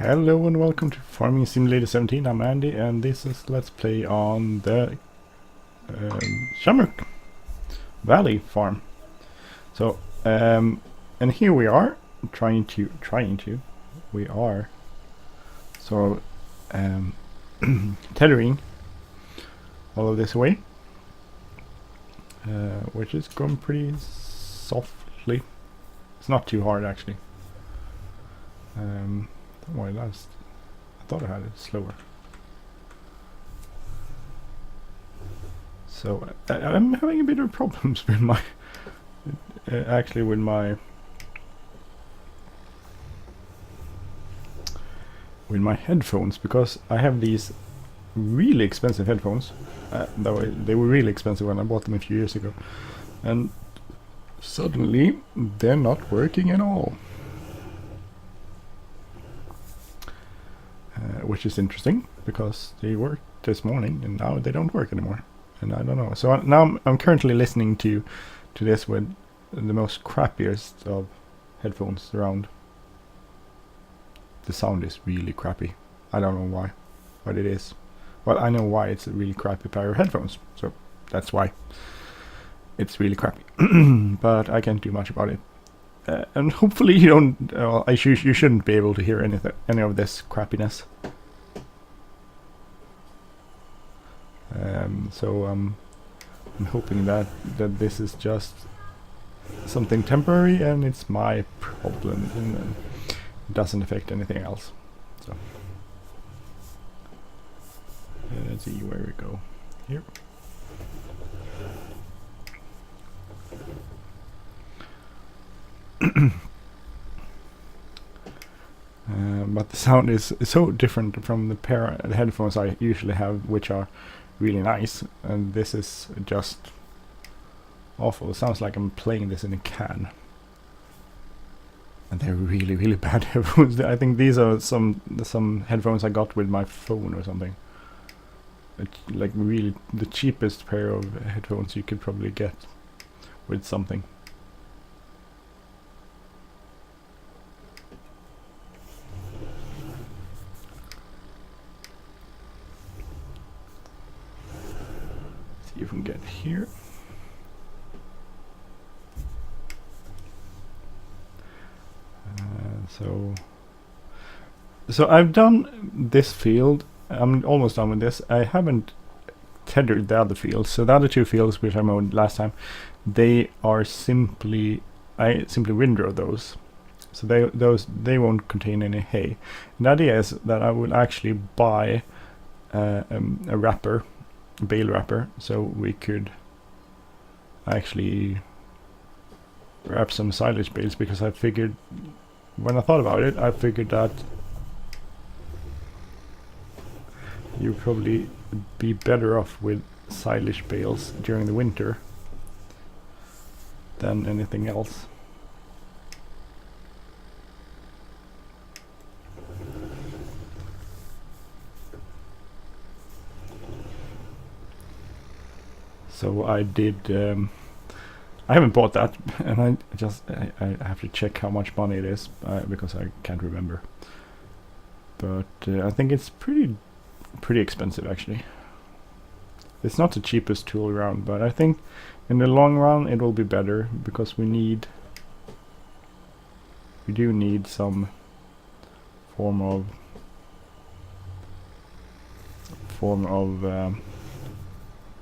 Hello and welcome to Farming Simulator 17. I'm Andy and this is Let's Play on the Shamrock Valley farm. So, and here we are we are tethering all of this away, which is going pretty softly. It's not too hard actually. Don't worry, I thought I had it slower. So I'm having a bit of problems with my with my headphones, because I have these really expensive headphones. They were really expensive when I bought them a few years ago, and suddenly they're not working at all. Which is interesting because they worked this morning and now they don't work anymore, and I don't know. So now I'm currently listening to this with the most crappiest of headphones around. The sound is really crappy. I don't know why, but it is. Well, I know why. It's a really crappy pair of headphones, so that's why it's really crappy. But I can't do much about it. And hopefully you don't. You shouldn't be able to hear any of this crappiness. So I'm hoping that this is just something temporary and it's my problem and it doesn't affect anything else. So let's see where we go here. But the sound is so different from the pair of headphones I usually have, which are really nice, and this is just awful. It sounds like I'm playing this in a can, and they're really, really bad headphones. I think these are some headphones I got with my phone or something. It's like really the cheapest pair of headphones you could probably get with something. You can get here. So I've done this field. I'm almost done with this. I haven't tethered the other fields. So the other two fields which I mowed last time, they are I simply windrow those. So they won't contain any hay. And the idea is that I will actually buy a wrapper, bale wrapper, so we could actually wrap some silage bales, because I figured, when I thought about it, I figured that you'd probably be better off with silage bales during the winter than anything else. So I did. I haven't bought that, and I have to check how much money it is, because I can't remember. But I think it's pretty expensive actually. It's not the cheapest tool around, but I think in the long run it will be better, because we do need some form of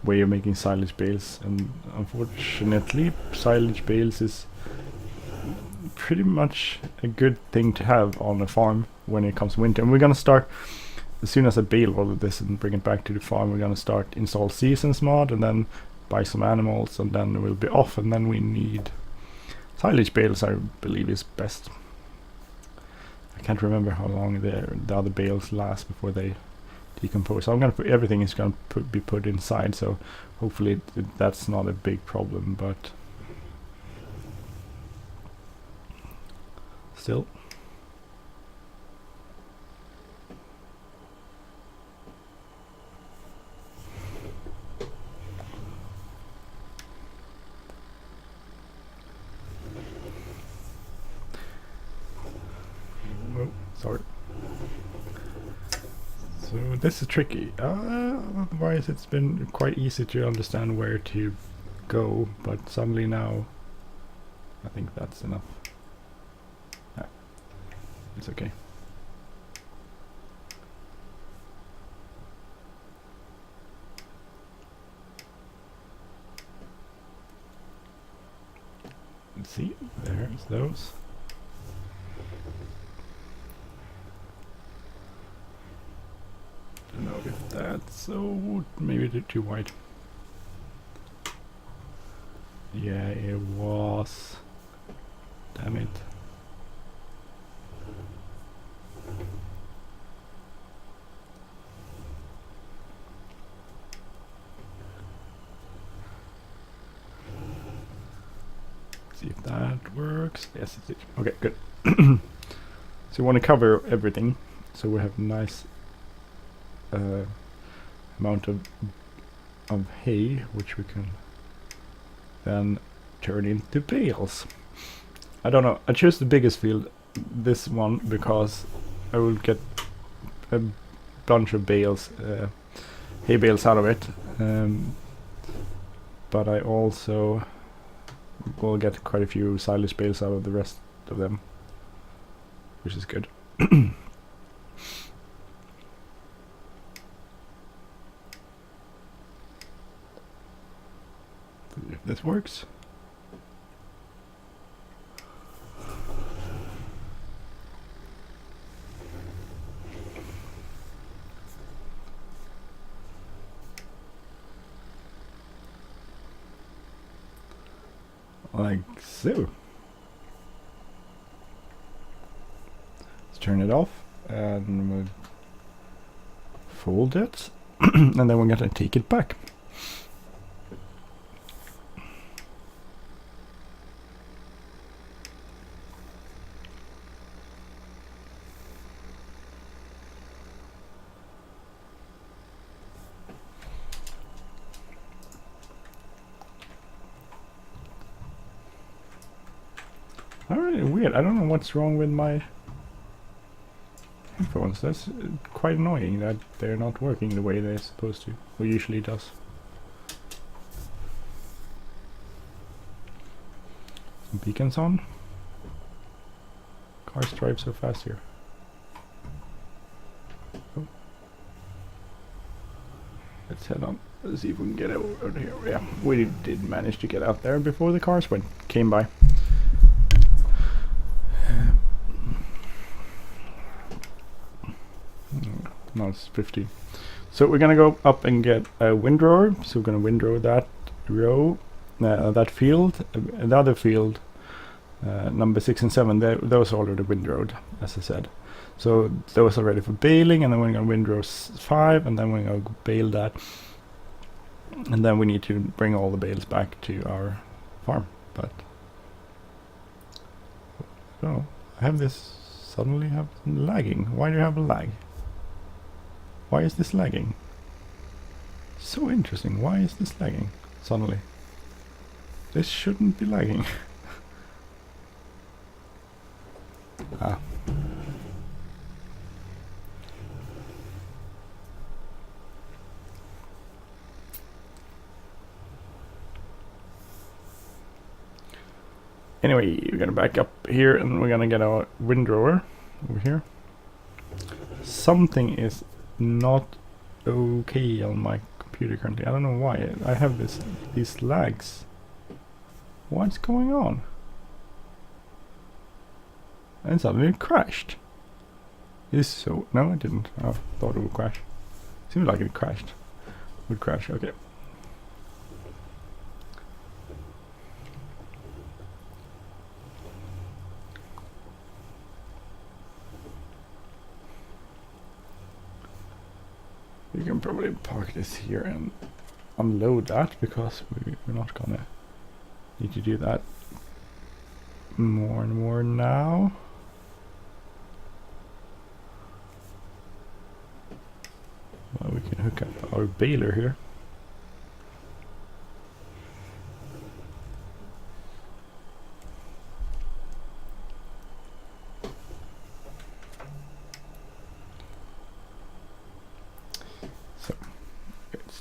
way of making silage bales, and unfortunately silage bales is pretty much a good thing to have on a farm when it comes to winter. And we're gonna start, as soon as I bale all of this and bring it back to the farm, we're gonna start install seasons mod and then buy some animals, and then we'll be off, and then we need silage bales, I believe is best. I can't remember how long the other bales last before they decompose. So I'm gonna put everything is gonna be put inside, so hopefully that's not a big problem, but still. Oh, sorry. So this is tricky. Otherwise it's been quite easy to understand where to go, but suddenly now I think that's enough. Yeah, it's okay. Let's see, there's those. Don't know if that's so, maybe they're too wide. Yeah, it was. Damn it. See if that works. Yes, it did. Okay, good. So we want to cover everything, so we have a nice amount of hay, which we can then turn into bales. I don't know. I chose the biggest field, this one, because I will get a bunch of bales, hay bales out of it. But I also will get quite a few silage bales out of the rest of them, which is good. If this works. Like so. Let's turn it off and we'll fold it and then we're gonna take it back. Alright, weird. I don't know what's wrong with my headphones. That's quite annoying that they're not working the way they're supposed to, or usually does. Some beacons on. Cars drive so fast here. Oh. Let's head on. Let's see if we can get over here. Yeah, we did manage to get out there before the cars came by. No, it's 15. So we're gonna go up and get a windrower. So we're gonna windrow that row, that field, the other field, number 6 and 7. Those are already windrowed, as I said. So those are ready for baling, and then we're gonna windrow 5, and then we're gonna bale that, and then we need to bring all the bales back to our farm. But oh, I have this suddenly have lagging. Why do you have a lag? Why is this lagging? So interesting. Why is this lagging suddenly? This shouldn't be lagging. Ah. Anyway, we're gonna back up here and we're gonna get our windrower over here. Something is not okay on my computer currently. I don't know why. I have these lags. What's going on? And suddenly it crashed. Is so no, it didn't. I thought it would crash. Seems like it crashed. Would crash. Okay. We can probably park this here and unload that, because we're not gonna need to do that more and more now. Well, we can hook up our baler here.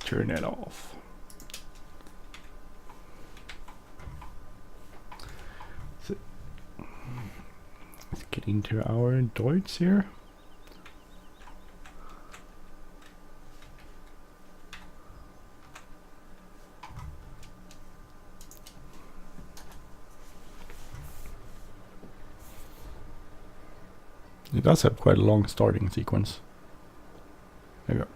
turn it off. So let's get into our Deutz here. It does have quite a long starting sequence. There you go.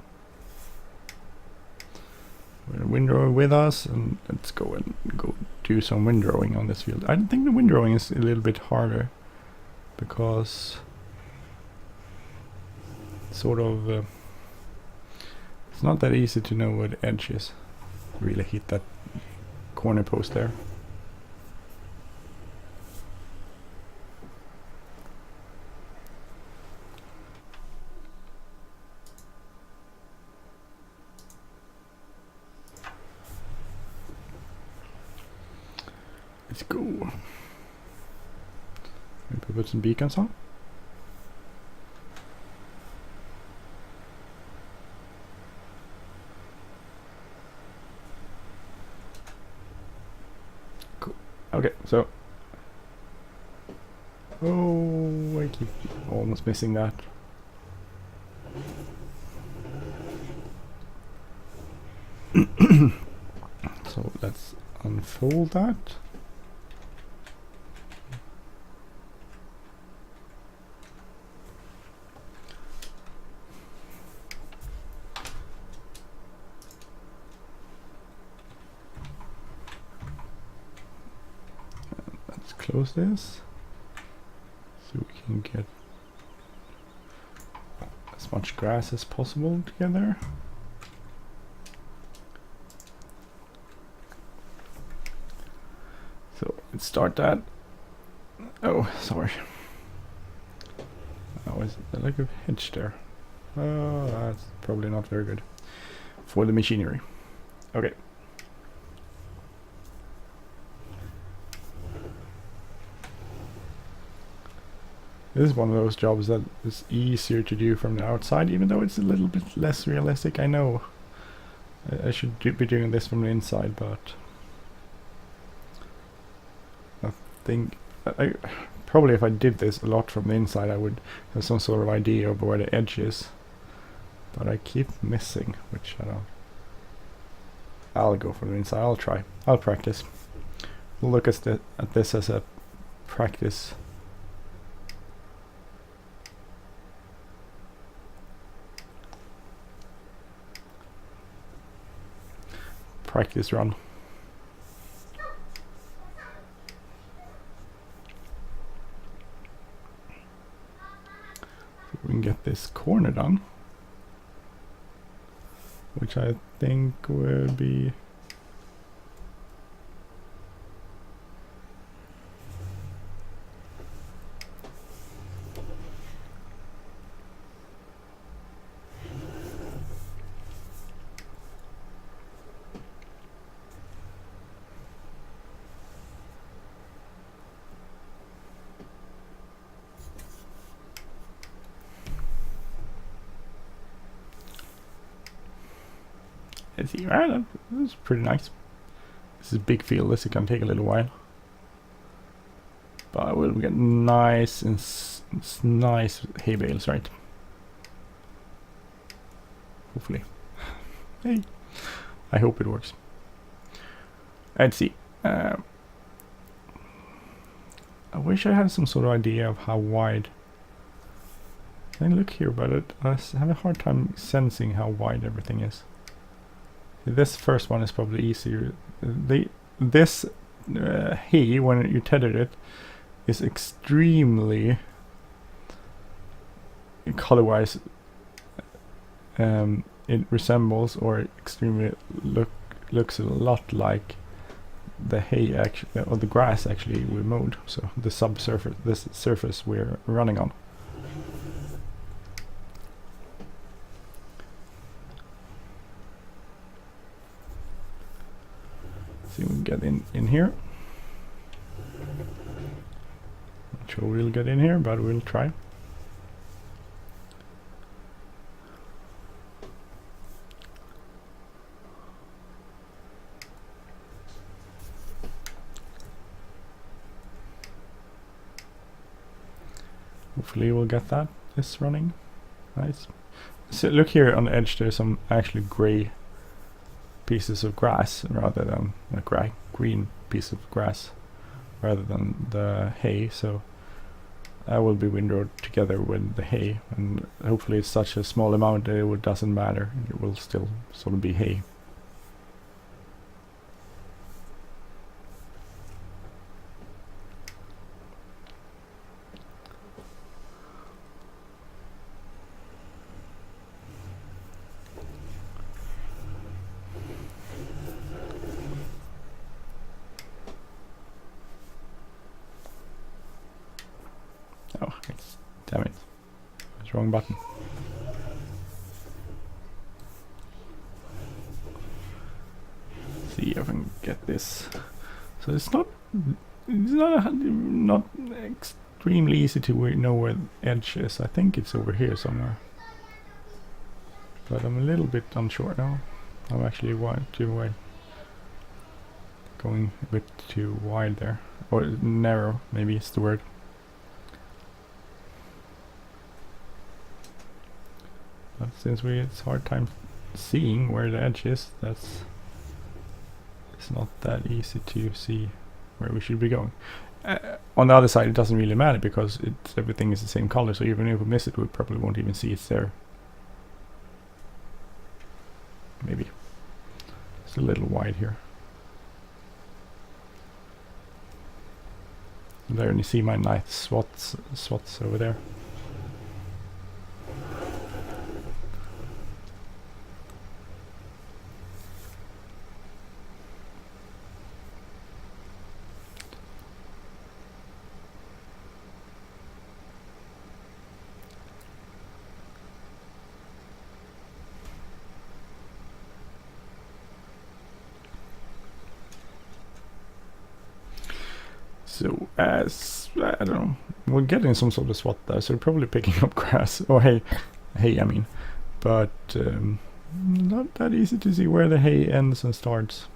We're windrower with us, and let's go and go do some windrowing on this field. I think the windrowing is a little bit harder because sort of it's not that easy to know where the edge is. Really hit that corner post there. Let's go. Maybe put some beacons on. Cool. Okay, so. Oh, I keep almost missing that. So let's unfold that. Close this so we can get as much grass as possible together. So let's start that. Oh, sorry. Oh, is there like a hedge there? Oh, that's probably not very good for the machinery. Okay. This is one of those jobs that is easier to do from the outside, even though it's a little bit less realistic. I know I should be doing this from the inside, but I think probably if I did this a lot from the inside, I would have some sort of idea of where the edge is. But I keep missing, which I don't. I'll go from the inside. I'll try. I'll practice. We'll look at this as a practice. Practice run. So we can get this corner done, which I think will be let's see, right, that's pretty nice. This is a big field, this is gonna take a little while. But we'll get nice and nice hay bales, right? Hopefully. Hey, I hope it works. Let's see. I wish I had some sort of idea of how wide. I look here, but I have a hard time sensing how wide everything is. This first one is probably easier. This hay, when you tether it, is extremely color-wise. It resembles, or extremely looks a lot like the hay actually, or the grass actually we mowed. So the subsurface, this surface we're running on. See if we can get in here. Not sure we'll get in here, but we'll try. Hopefully we'll get this running. Nice. So look here on the edge, there's some actually grey pieces of grass rather than a green piece of grass rather than the hay, so that will be windrowed together with the hay, and hopefully it's such a small amount that it doesn't matter, it will still sort of be hay. Oh, damn it. It's wrong button. See if I can get this. So it's not extremely easy to know where the edge is. I think it's over here somewhere. But I'm a little bit unsure now. I'm actually too wide. Going a bit too wide there. Or narrow, maybe is the word. But since it's hard time seeing where the edge is, it's not that easy to see where we should be going. On the other side, it doesn't really matter because everything is the same color, so even if we miss it, we probably won't even see it's there. Maybe. It's a little wide here. And there you see my nice swats over there. So as I don't know, we're getting some sort of swat there, so we're probably picking up grass or hay I mean, but not that easy to see where the hay ends and starts.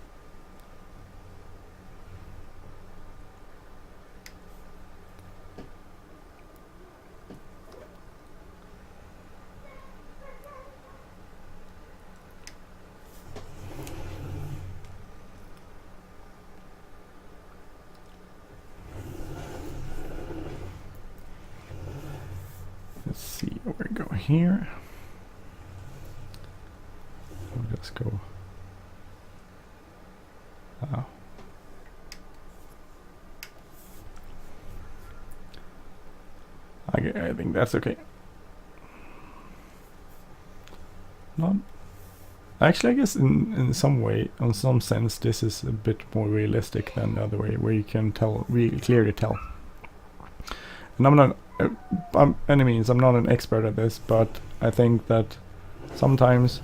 Let's see where we go here. We'll just go. Oh. I think that's okay. Not actually, I guess in some way, in some sense, this is a bit more realistic than the other way, where you can tell, really clearly tell. And I'm not, by any means, I'm not an expert at this, but I think that sometimes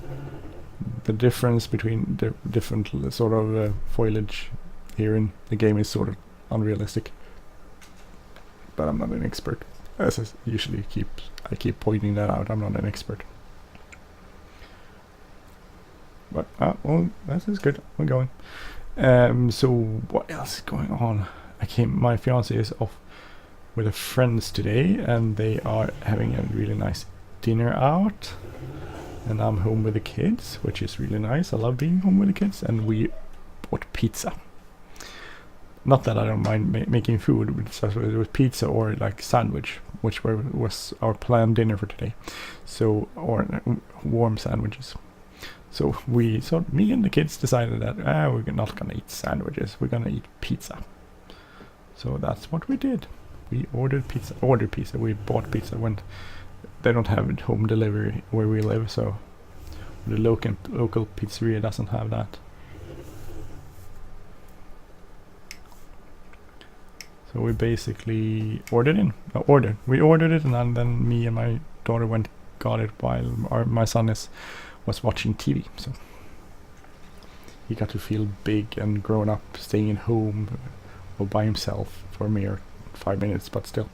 the difference between the different sort of foliage here in the game is sort of unrealistic. But I'm not an expert, as I usually I keep pointing that out. I'm not an expert. But well, that is good. We're going. So what else is going on? My fiance is off with her friends today, and they are having a really nice dinner out, and I'm home with the kids, which is really nice. I love being home with the kids, and we bought pizza. Not that I don't mind making food, but it was pizza or like sandwich, which was our planned dinner for today. So, or warm sandwiches. So me and the kids decided that we're not gonna eat sandwiches, we're gonna eat pizza. So that's what we did. We ordered pizza. We bought pizza when they don't have it home delivery where we live, so the local pizzeria doesn't have that. So we basically ordered it, and then me and my daughter went got it while my son was watching TV. So he got to feel big and grown up, staying at home or by himself for a mere 5 minutes, but still.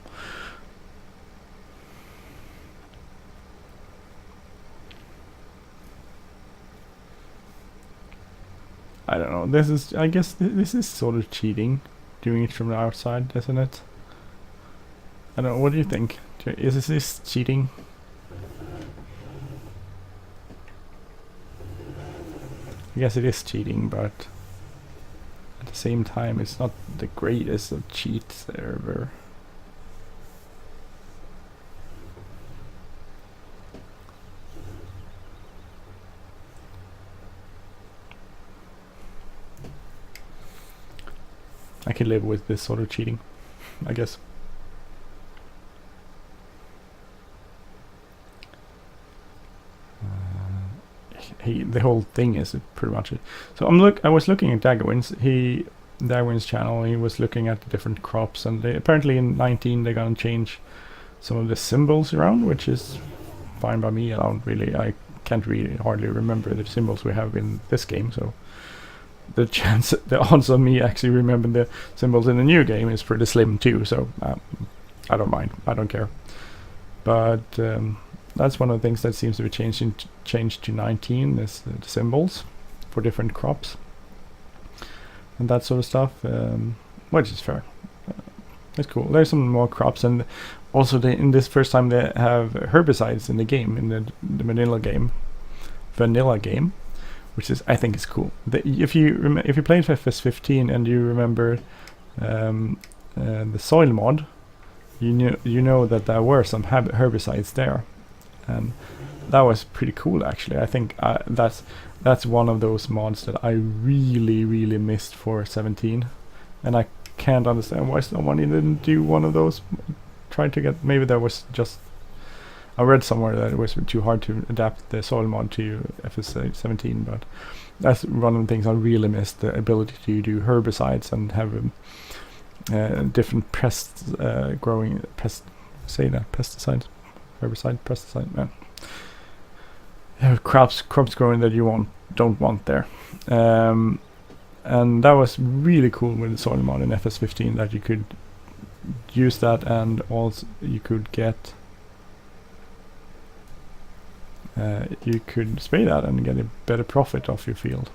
I don't know. I guess this is sort of cheating, doing it from the outside, isn't it? I don't know, what do you think? Is this cheating? I guess it is cheating, but at the same time it's not the greatest of cheats ever. I can live with this sort of cheating, I guess. The whole thing is pretty much it. So I was looking at Dagwin's channel. He was looking at the different crops, and apparently in 19 they're gonna change some of the symbols around, which is fine by me. I can't really hardly remember the symbols we have in this game, so the odds of me actually remembering the symbols in the new game is pretty slim too. So I don't mind. I don't care. But that's one of the things that seems to be changed to 19 is the symbols for different crops and that sort of stuff, which is fair. It's cool. There's some more crops, and also in this first time they have herbicides in the game, in the vanilla game, which is, I think, is cool. If you played FS15 and you remember the soil mod, you know that there were some herbicides there, and that was pretty cool actually. I think that's one of those mods that I really missed for 17, and I can't understand why someone didn't do one of those. Trying to get, maybe there was just, I read somewhere that it was too hard to adapt the soil mod to FS17, but that's one of the things I really missed, the ability to do herbicides and have different pesticide, man. Crops growing that you don't want there. And that was really cool with the soil mod in FS15, that you could use that, and also you could get you could spray that and get a better profit off your field.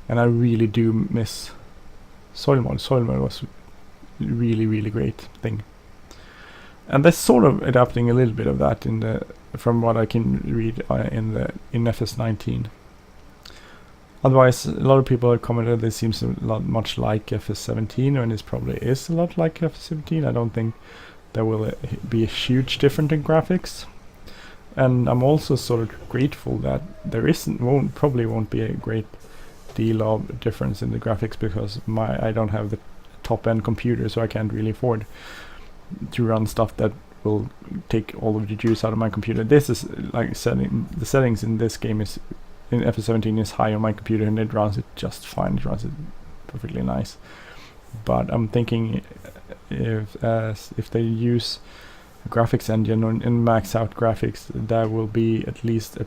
And I really do miss soil mod. Soil mod was really great thing, and they're sort of adapting a little bit of that from what I can read in FS19. Otherwise, a lot of people have commented this seems a lot much like FS17, and it probably is a lot like FS17. I don't think there will be a huge difference in graphics, and I'm also sort of grateful that there probably won't be a great deal of difference in the graphics, because I don't have the top-end computer, so I can't really afford to run stuff that will take all of the juice out of my computer. This is like the settings in this game is in FS17 is high on my computer, and it runs it just fine. It runs it perfectly nice. But I'm thinking if they use a graphics engine and max out graphics, that will be at least it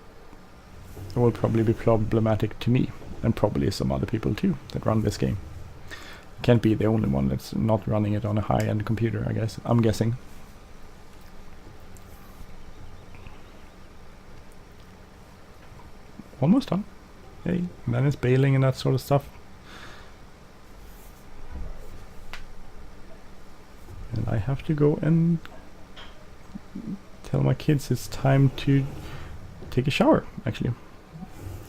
will probably be problematic to me, and probably some other people too that run this game. Can't be the only one that's not running it on a high-end computer, I guess. I'm guessing. Almost done. Hey, and then it's baling and that sort of stuff. And I have to go and tell my kids it's time to take a shower, actually.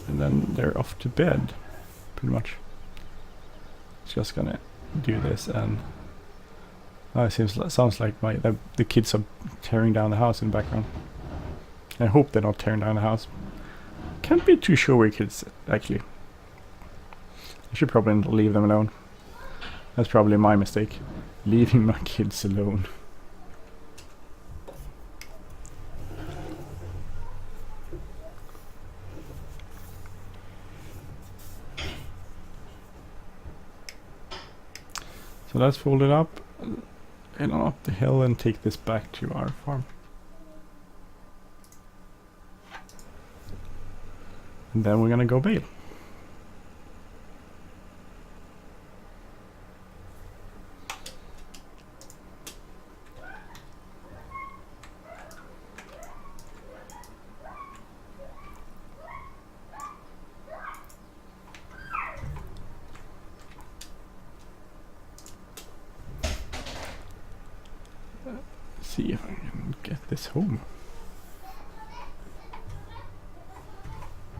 And then they're off to bed, pretty much. Just gonna do this, and it sounds like the kids are tearing down the house in the background. I hope they're not tearing down the house. Can't be too sure where kids actually. I should probably leave them alone. That's probably my mistake, leaving my kids alone. So let's fold it up, head on up the hill, and take this back to our farm. And then we're gonna go bale. See if I can get this home.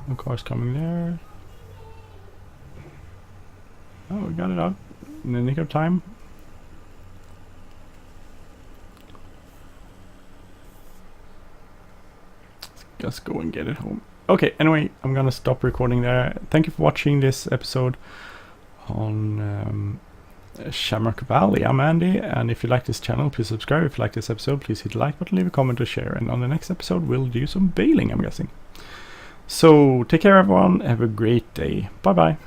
No cars coming there. Oh, we got it out in the nick of time. Let's just go and get it home. Okay, anyway, I'm gonna stop recording there. Thank you for watching this episode on Shamrock Valley. I'm Andy, and if you like this channel, please subscribe. If you like this episode, please hit the like button, leave a comment or share. And on the next episode, we'll do some baling, I'm guessing. So, take care everyone, have a great day. Bye bye.